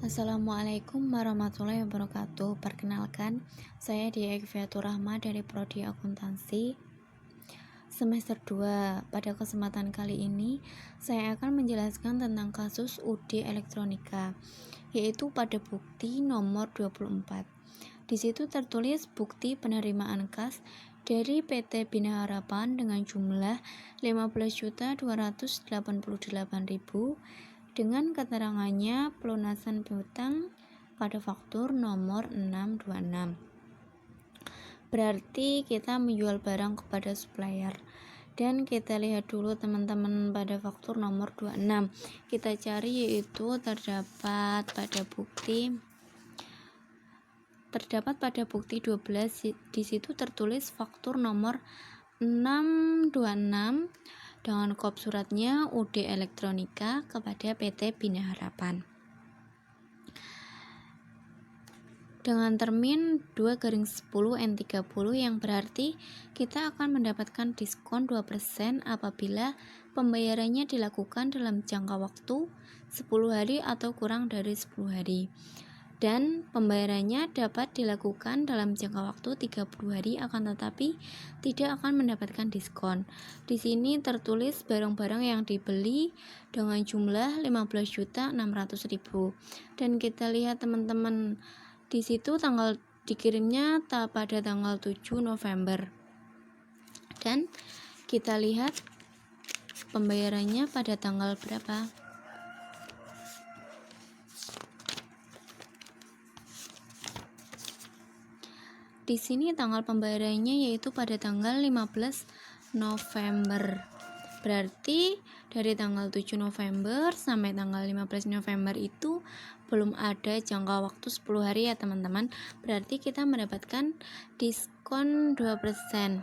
Assalamualaikum warahmatullahi wabarakatuh. Perkenalkan, saya Dia Ekviatur Rahma dari Prodi Akuntansi semester 2. Pada kesempatan kali ini, saya akan menjelaskan tentang kasus UD Elektronika, yaitu pada bukti nomor 24. Di situ tertulis bukti penerimaan kas dari PT Bina Harapan dengan jumlah 15.288.000 dengan keterangannya pelunasan piutang pada faktur nomor 626. Berarti kita menjual barang kepada supplier. Dan kita lihat dulu teman-teman pada faktur nomor 26. Kita cari yaitu terdapat pada bukti 12. Di situ tertulis faktur nomor 626 dengan kop suratnya UD Elektronika kepada PT Bina Harapan dengan termin 2/10 yang berarti kita akan mendapatkan diskon 2% apabila pembayarannya dilakukan dalam jangka waktu 10 hari atau kurang dari 10 hari. Dan pembayarannya dapat dilakukan dalam jangka waktu 30 hari akan tetapi tidak akan mendapatkan diskon. Di sini tertulis barang-barang yang dibeli dengan jumlah 15.600.000. Dan kita lihat teman-teman, di situ tanggal dikirimnya pada tanggal 7 November. Dan kita lihat pembayarannya pada tanggal berapa? Di sini tanggal pembayarannya yaitu pada tanggal 15 November. Berarti dari tanggal 7 November sampai tanggal 15 November itu belum ada jangka waktu 10 hari ya teman-teman. Berarti kita mendapatkan diskon 2%.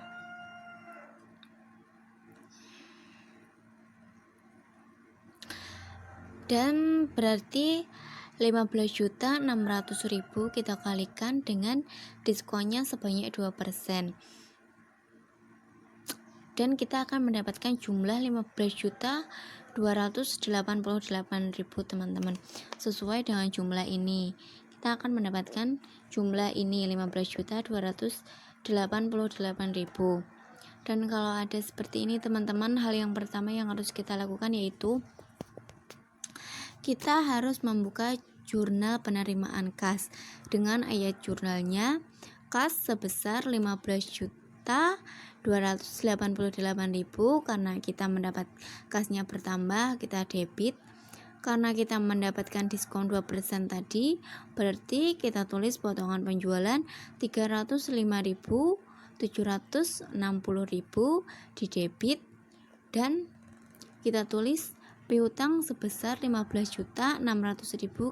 Dan berarti 15.600.000 kita kalikan dengan diskonnya sebanyak 2%. Dan kita akan mendapatkan jumlah 15.288.000 teman-teman. Sesuai dengan jumlah ini, kita akan mendapatkan jumlah ini 15.288.000. Dan kalau ada seperti ini teman-teman, hal yang pertama yang harus kita lakukan yaitu kita harus membuka jurnal penerimaan kas dengan ayat jurnalnya kas sebesar 15.288.000 karena kita mendapat kasnya bertambah, kita debit. Karena kita mendapatkan diskon 2% tadi, berarti kita tulis potongan penjualan 305.760.000 di debit dan kita tulis piutang sebesar 15.600.000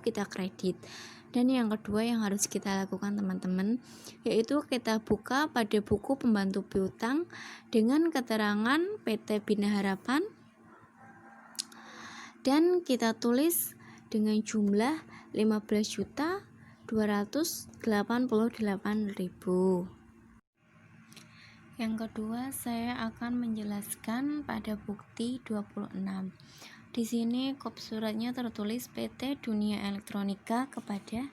kita kredit. Dan yang kedua yang harus kita lakukan teman-teman yaitu kita buka pada buku pembantu piutang dengan keterangan PT Bina Harapan dan kita tulis dengan jumlah 15.288.000. Yang kedua, saya akan menjelaskan pada bukti 26. Di sini kop suratnya tertulis PT Dunia Elektronika kepada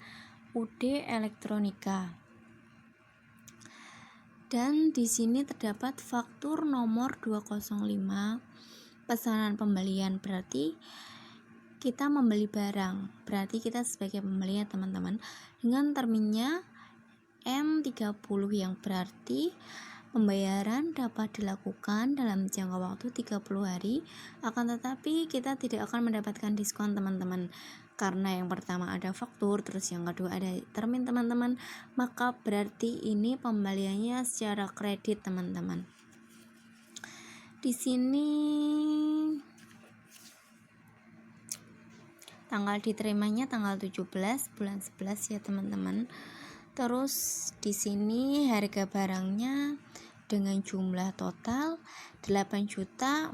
UD Elektronika. Dan di sini terdapat faktur nomor 205 pesanan pembelian, berarti kita membeli barang, berarti kita sebagai pembeli ya teman-teman, dengan terminnya M30 yang berarti pembayaran dapat dilakukan dalam jangka waktu 30 hari, akan tetapi kita tidak akan mendapatkan diskon teman-teman. Karena yang pertama ada faktur, terus yang kedua ada termin teman-teman, maka berarti ini pembeliannya secara kredit teman-teman. Di sini tanggal diterimanya tanggal 17 bulan 11 ya teman-teman. Terus di sini harga barangnya dengan jumlah total 8.400.000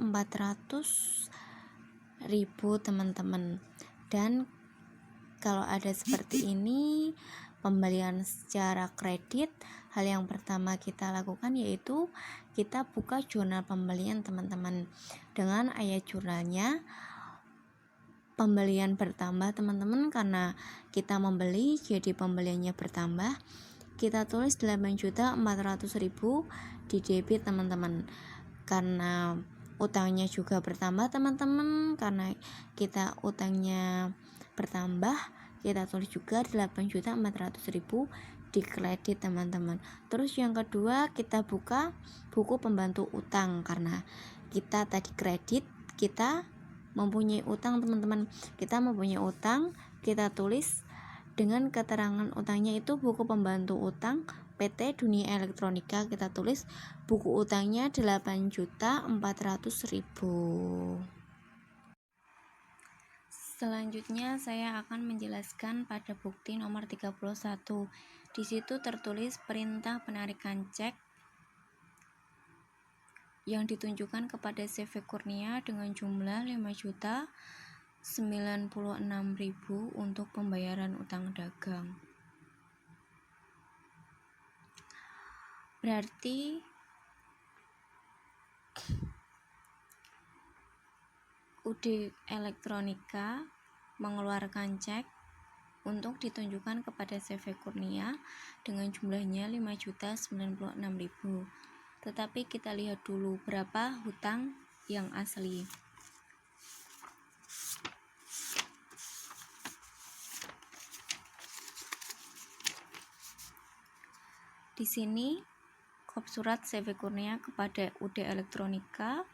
teman-teman. Dan kalau ada seperti ini pembelian secara kredit, hal yang pertama kita lakukan yaitu kita buka jurnal pembelian teman-teman dengan ayat jurnalnya pembelian bertambah teman-teman, karena kita membeli jadi pembeliannya bertambah. Kita tulis 8.400.000 di debit teman-teman, karena utangnya juga bertambah teman-teman, karena kita utangnya bertambah, kita tulis juga 8.400.000 di kredit teman-teman. Terus yang kedua, kita buka buku pembantu utang, karena kita tadi kredit, kita mempunyai utang teman-teman. Kita mempunyai utang, kita tulis dengan keterangan utangnya itu buku pembantu utang PT Dunia Elektronika. Kita tulis buku utangnya 8.400.000. Selanjutnya saya akan menjelaskan pada bukti nomor 31. Di situ tertulis perintah penarikan cek yang ditunjukkan kepada CV Kurnia dengan jumlah 5.096.000 untuk pembayaran utang dagang. Berarti UD Elektronika mengeluarkan cek untuk ditunjukkan kepada CV Kurnia dengan jumlahnya 5.096.000. Tetapi kita lihat dulu berapa hutang yang asli. Di sini kop surat CV Kurnia kepada UD Elektronika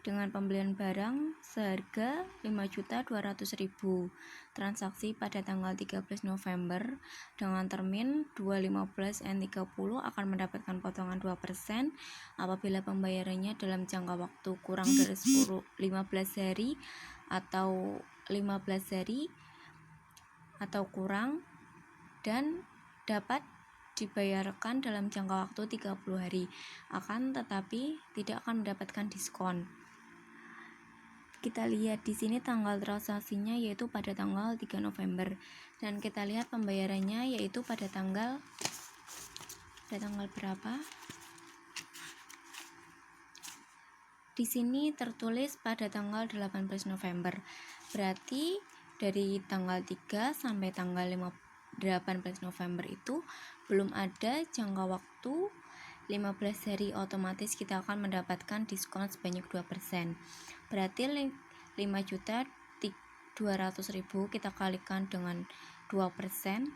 dengan pembelian barang seharga 5.200.000. Transaksi pada tanggal 13 November dengan termin 2.15 N 30 akan mendapatkan potongan 2% apabila pembayarannya dalam jangka waktu kurang dari 15 hari atau 15 hari atau kurang, dan dapat dibayarkan dalam jangka waktu 30 hari. Akan tetapi tidak akan mendapatkan diskon. Kita lihat di sini tanggal transaksinya yaitu pada tanggal 3 November, dan kita lihat pembayarannya yaitu pada tanggal berapa? Di sini tertulis pada tanggal 18 November. Berarti dari tanggal 3 sampai tanggal 18 November itu belum ada jangka waktu 15 hari, otomatis kita akan mendapatkan diskon sebanyak 2%. Berarti 5.200.000 kita kalikan dengan 2%,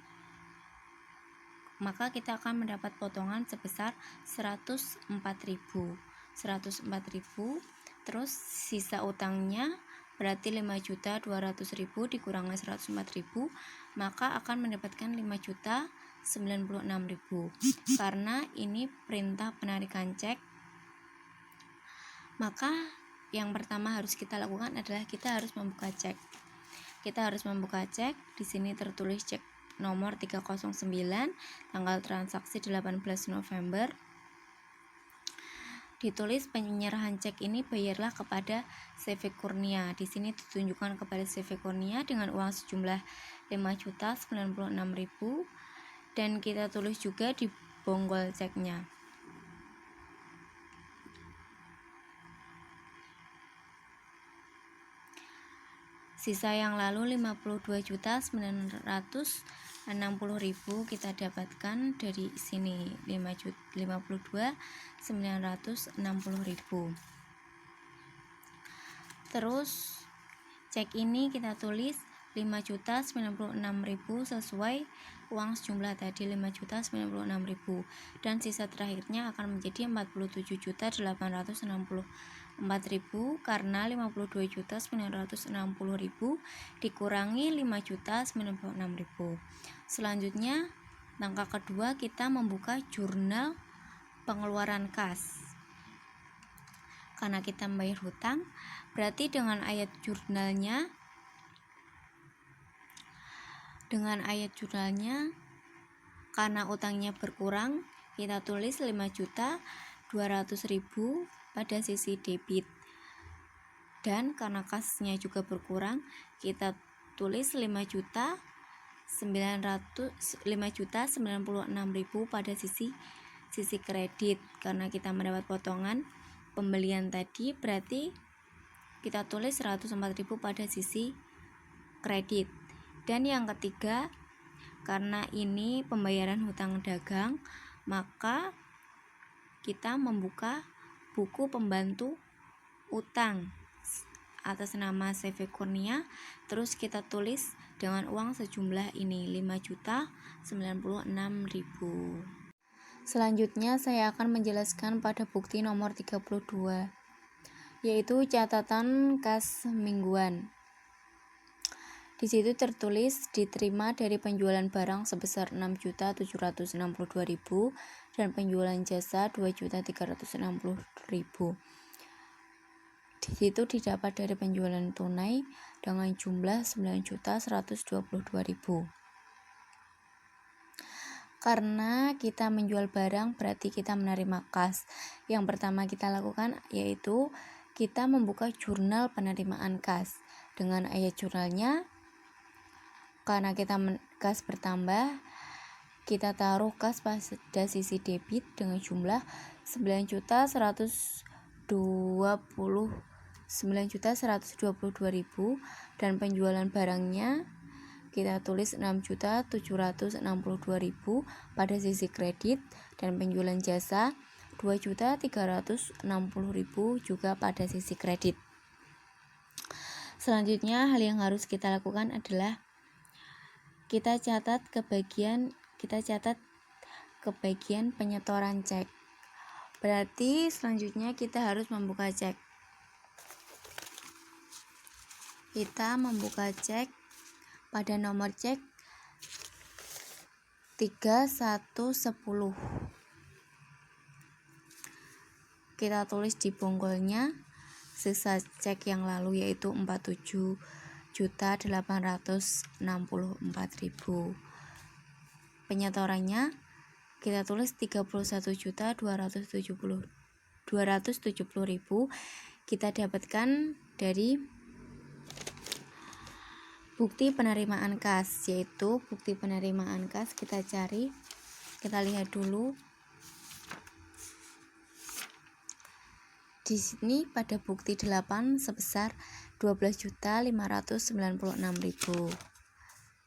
maka kita akan mendapat potongan sebesar 104.000. Terus sisa utangnya berarti 5.200.000 dikurangi 104.000, maka akan mendapatkan 5.096.000. Karena ini perintah penarikan cek, maka yang pertama harus kita lakukan adalah kita harus membuka cek. Kita harus membuka cek. Di sini tertulis cek nomor 309, tanggal transaksi 18 November. Ditulis penyerahan cek ini bayarlah kepada CV Kurnia. Di sini ditunjukkan kepada CV Kurnia dengan uang sejumlah 5.096.000, dan kita tulis juga di bonggol ceknya. Sisa yang lalu 52.960.000 kita dapatkan dari sini, 52.960.000. Terus cek ini kita tulis 5.096.000 sesuai uang sejumlah tadi 5.096.000, dan sisa terakhirnya akan menjadi 47.864.000 karena 52.960.000 dikurangi 5.096.000. Selanjutnya langkah kedua, kita membuka jurnal pengeluaran kas. Karena kita membayar hutang, berarti dengan ayat jurnalnya karena utangnya berkurang, kita tulis 5.200.000 pada sisi debit, dan karena kasnya juga berkurang, kita tulis 5.096.000 pada sisi kredit. Karena kita mendapat potongan pembelian tadi, berarti kita tulis 104.000 pada sisi kredit. Dan yang ketiga, karena ini pembayaran hutang dagang, maka kita membuka buku pembantu utang atas nama CV Kurnia, terus kita tulis dengan uang sejumlah ini 5.096.000. Selanjutnya saya akan menjelaskan pada bukti nomor 32, yaitu catatan kas mingguan. Di situ tertulis diterima dari penjualan barang sebesar 6.762.000 dan penjualan jasa 2.360.000. Di situ didapat dari penjualan tunai dengan jumlah 9.122.000. Karena kita menjual barang berarti kita menerima kas. Yang pertama kita lakukan yaitu kita membuka jurnal penerimaan kas. Dengan ayat jurnalnya, karena kita kas bertambah, kita taruh kas pada sisi debit dengan jumlah 9.122.000 dan penjualan barangnya kita tulis 6.762.000 pada sisi kredit dan penjualan jasa 2.360.000 juga pada sisi kredit. Selanjutnya hal yang harus kita lakukan adalah kita catat ke bagian penyetoran cek. Berarti selanjutnya kita harus membuka cek. Kita membuka cek pada nomor cek 3110. Kita tulis di bonggolnya sisa cek yang lalu yaitu 47.864.000. Penyetorannya kita tulis 31.270.000. Kita dapatkan dari bukti penerimaan kas, yaitu bukti penerimaan kas kita cari, kita lihat dulu. Di sini pada bukti 8 sebesar 12.596.000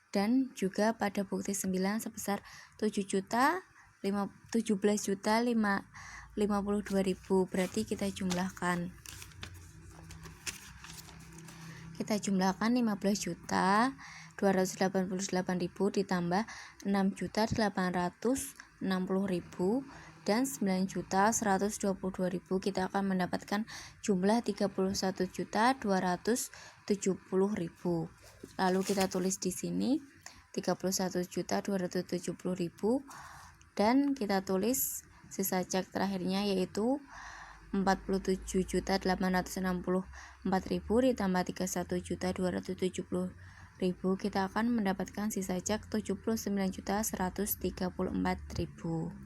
dan juga pada bukti 9 sebesar 17.052.000. Berarti kita jumlahkan 15.288.000 ditambah 6.860.000 dan 9.122.000, kita akan mendapatkan jumlah 31.270.000. Lalu kita tulis di sini 31.270.000 dan kita tulis sisa cek terakhirnya yaitu 47.864.000 ditambah 31.270.000, kita akan mendapatkan sisa cek 79.134.000.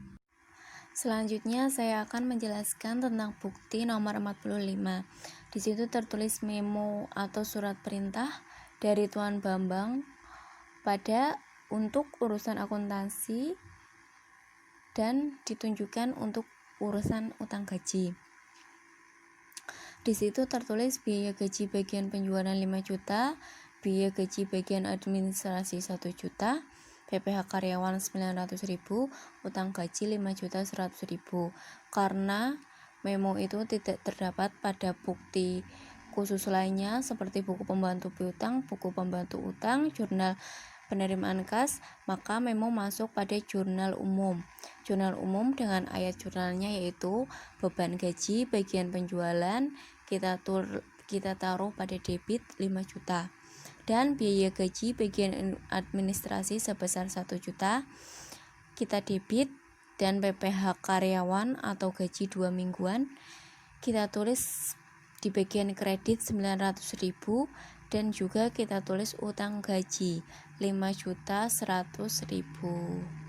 Selanjutnya saya akan menjelaskan tentang bukti nomor 45. Di situ tertulis memo atau surat perintah dari Tuan Bambang untuk urusan akuntansi dan ditunjukkan untuk urusan utang gaji. Di situ tertulis biaya gaji bagian penjualan 5 juta, biaya gaji bagian administrasi 1 juta, PPh karyawan 900.000, utang gaji 5.100.000. Karena memo itu tidak terdapat pada bukti khusus lainnya seperti buku pembantu piutang, buku pembantu utang, jurnal penerimaan kas, maka memo masuk pada jurnal umum. Jurnal umum dengan ayat jurnalnya yaitu beban gaji bagian penjualan kita taruh pada debit 5 juta dan biaya gaji bagian administrasi sebesar 1 juta kita debit dan PPh karyawan atau gaji 2 mingguan kita tulis di bagian kredit 900.000 dan juga kita tulis utang gaji 5.100.000.